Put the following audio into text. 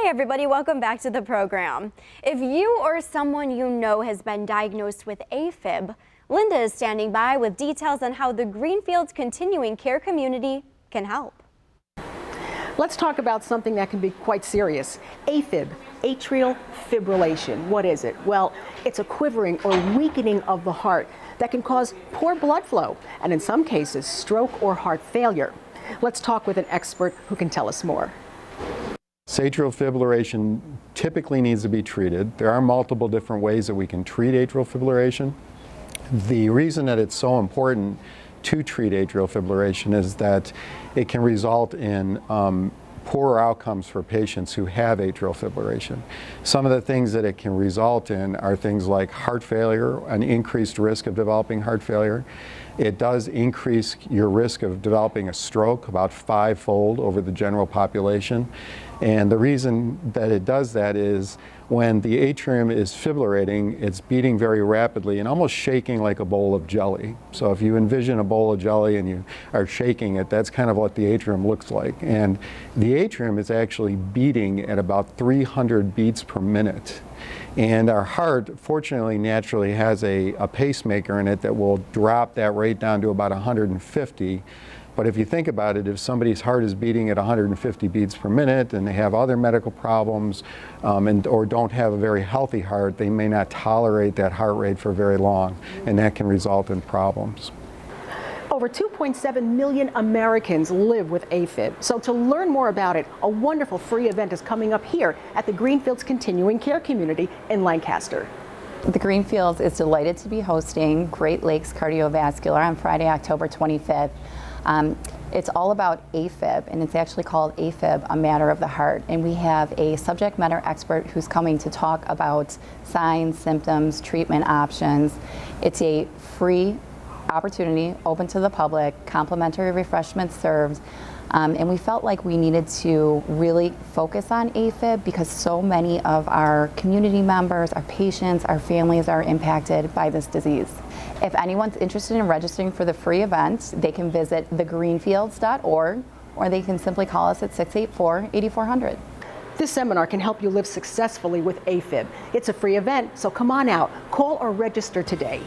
Hi everybody, welcome back to the program. If you or someone you know has been diagnosed with AFib, Linda is standing by with details on how the Greenfields continuing care community can help. Let's talk about something that can be quite serious. AFib, atrial fibrillation. What is it? Well, it's a quivering or weakening of the heart that can cause poor blood flow and in some cases stroke or heart failure. Let's talk with an expert who can tell us more. Atrial fibrillation typically needs to be treated. There are multiple different ways that we can treat atrial fibrillation. The reason that it's so important to treat atrial fibrillation is that it can result in poorer outcomes for patients who have atrial fibrillation. Some of the things that it can result in are things like heart failure, an increased risk of developing heart failure. It does increase your risk of developing a stroke about 5-fold over the general population. And the reason that it does that is when the atrium is fibrillating, it's beating very rapidly and almost shaking like a bowl of jelly. So if you envision a bowl of jelly and you are shaking it, that's kind of what the atrium looks like. And the atrium is actually beating at about 300 beats per minute. And our heart, fortunately, naturally has a pacemaker in it that will drop that rate down to about 150. But if you think about it, if somebody's heart is beating at 150 beats per minute and they have other medical problems or don't have a very healthy heart, they may not tolerate that heart rate for very long, and that can result in problems. Over 2.7 million Americans live with AFib. So to learn more about it, a wonderful free event is coming up here at the Greenfields Continuing Care Community in Lancaster. The Greenfields is delighted to be hosting Great Lakes Cardiovascular on Friday, October 25th. It's all about AFib, and it's actually called AFib, a matter of the heart. And we have a subject matter expert who's coming to talk about signs, symptoms, treatment options. It's a free opportunity, open to the public, complimentary refreshments served. And we felt like we needed to really focus on AFib because so many of our community members, our patients, our families are impacted by this disease. If anyone's interested in registering for the free event, they can visit thegreenfields.org or they can simply call us at 684-8400. This seminar can help you live successfully with AFib. It's a free event, so come on out, call or register today.